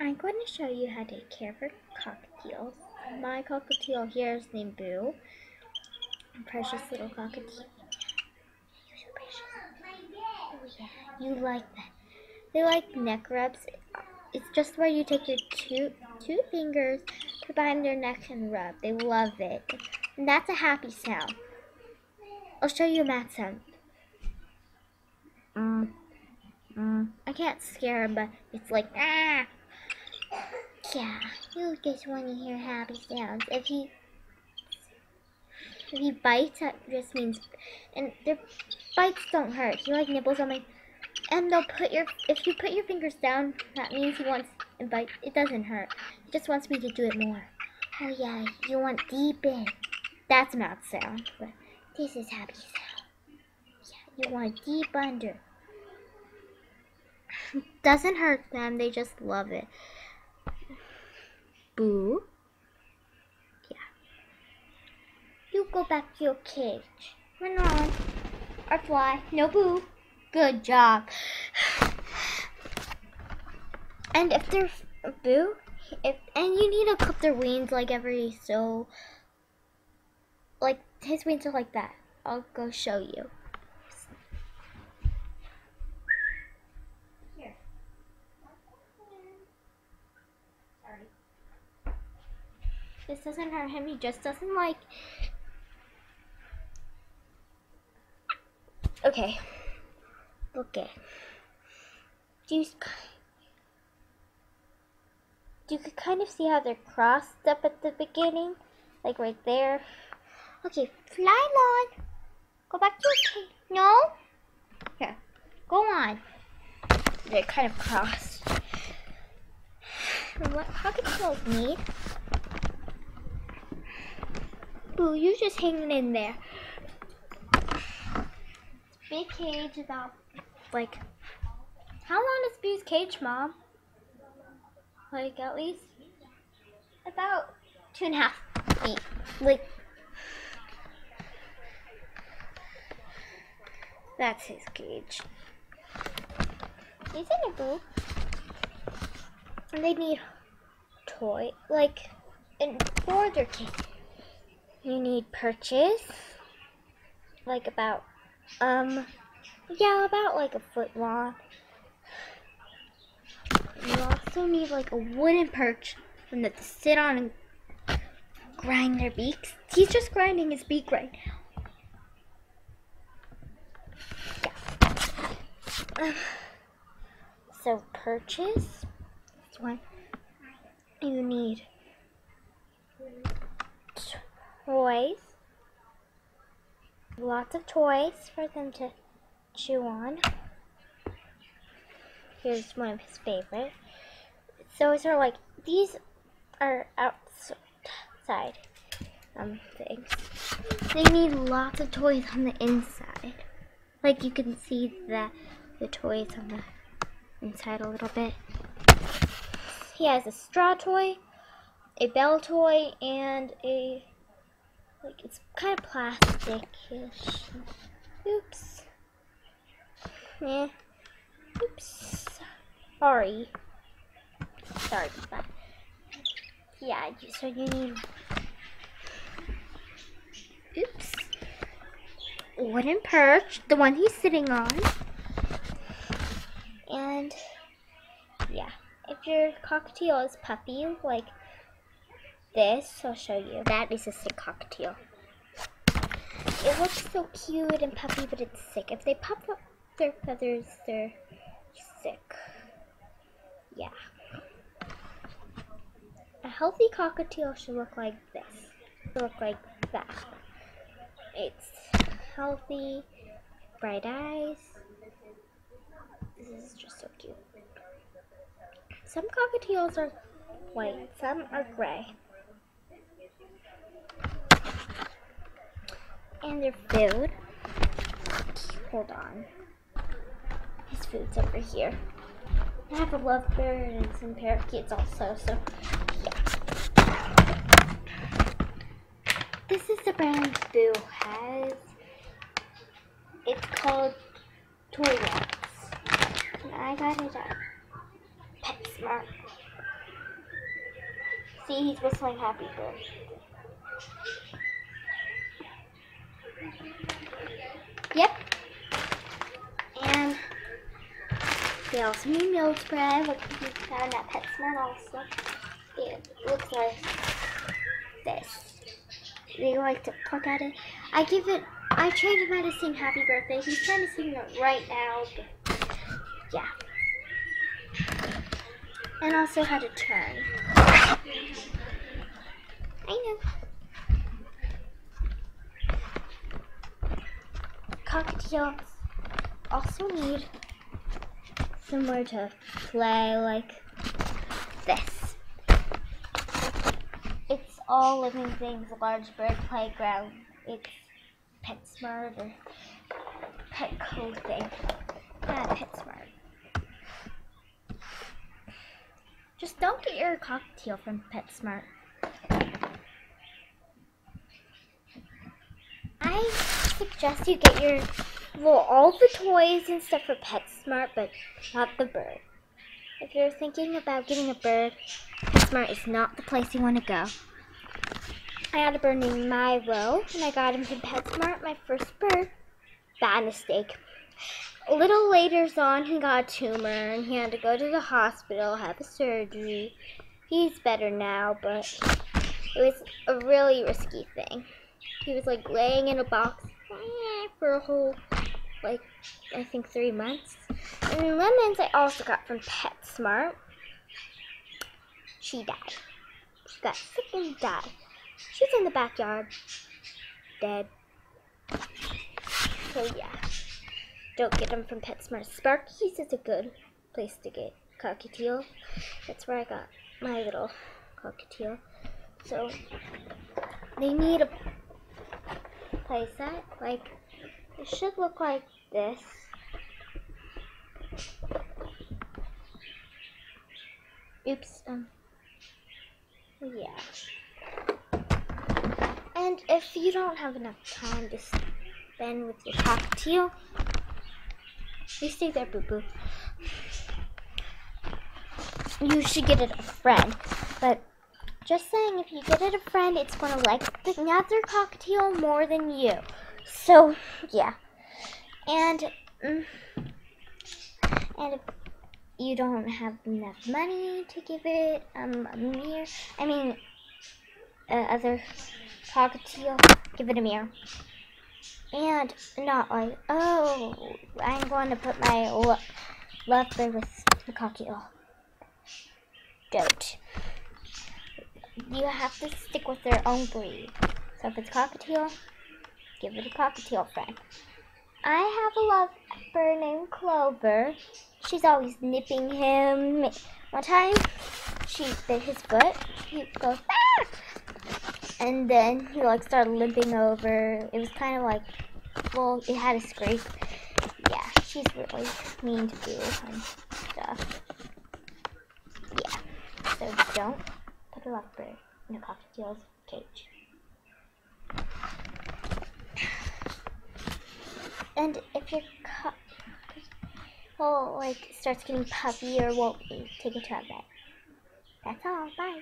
I'm going to show you how to care for cockatiels. My cockatiel here is named Boo. Precious little cockatiel. You're so precious. Oh yeah, you like that. They like neck rubs. It's just where you take your two fingers, put behind their neck and rub. They love it. And that's a happy sound. I'll show you a mad sound. I can't scare him, but it's like, ah! Yeah, you just want to hear happy sounds. If he bites, that just means, and their bites don't hurt. He like nibbles on my, and if you put your fingers down, that means he wants to bite. It doesn't hurt. He just wants me to do it more. Oh yeah, you want deep in. That's mouth sound, but this is happy sound. Yeah, you want deep under. Doesn't hurt them. They just love it. Boo. Yeah. You go back to your cage. Run on. Or fly. No boo. Good job. And if they're Boo, and you need to clip their wings like every so, like his wings are like that. I'll go show you. Here. Sorry. This doesn't hurt him. He just doesn't like. Okay. Look at. You could kind of see how they're crossed up at the beginning, like right there. Okay, fly on. Go back to your cage. No? Here, go on. They're kind of crossed. And what cockatiels need? Boo, you just hanging in there. Big cage about, like, how long is Boo's cage, Mom? Like, at least about 2.5 feet. Like, that's his cage. Isn't it, Boo? And they need toy, like, and for their cage, you need perches, like about, about like a foot long. You also need like a wooden perch for them to sit on and grind their beaks. He's just grinding his beak right now. So perches, this one. You need toys. Lots of toys for them to chew on. Here's one of his favorites. So these are outside things. They need lots of toys on the inside. Like you can see the toys on the inside a little bit. He has a straw toy, a bell toy, and it's kind of plastic-ish. Oops. Yeah. Oops. Sorry about that. Yeah, so you need, oops, wooden perch, the one he's sitting on. And yeah, if your cockatiel is puppy like this, I'll show you. That is a sick cockatiel. It looks so cute and puppy, but it's sick. If they puff up their feathers, they're sick. Yeah. A healthy cockatiel should look like this. Look like that. It's healthy, bright eyes. This is just so cute. Some cockatiels are white, some are gray. And their food. Hold on. His food's over here. I have a lovebird and some parakeets also, so yeah. This is the brand Boo has. It's called Toy Box. And I got it at PetSmart. See, he's whistling happy birthday. Yep. And they also need meal spread. Look, he found that PetSmart also. It looks like this. They like to pluck at it. I trained him how to sing happy birthday. He's trying to sing it right now. But yeah. And also how to turn. I know. Cockatiels also need somewhere to play like this. It's all living things, a large bird playground. It's PetSmart or Petco thing. Not PetSmart. Just don't get your cockatiel from PetSmart. I suggest you get all the toys and stuff for PetSmart, but not the bird. If you're thinking about getting a bird, PetSmart is not the place you want to go. I had a bird named Milo, and I got him from PetSmart, my first bird. Bad mistake. A little later on, he got a tumor, and he had to go to the hospital, have a surgery. He's better now, but it was a really risky thing. He was like laying in a box for a whole, I think 3 months. And Lemons I also got from PetSmart. She died. She got sick and died. She's in the backyard, dead. So yeah, don't get them from PetSmart. Sparky's is a good place to get Cockatiel. That's where I got my little Cockatiel. So they need a place that, it should look like this. Oops, yeah. And if you don't have enough time to spend with your cockatiel, you stay there, boo-boo. You should get it a friend, but just saying, if you get it a friend, it's going to like the other cockatiel more than you. So, yeah. And if you don't have enough money to give it other cockatiel, give it a mirror. And not like, oh, I'm going to put my lovebird with the cockatiel. Don't. You have to stick with their own breed. So if it's cockatiel, give it a cockatiel friend. I have a lovebird named Clover. She's always nipping him. One time, she bit his foot. He goes, ah! And then he started limping over. It was kind of like, well, it had a scrape. Yeah, she's really mean to do and stuff. Yeah, so don't put a lovebird in a cockatiel's cage. And if your starts getting puffy or won't take it to a vet. That's all. Bye.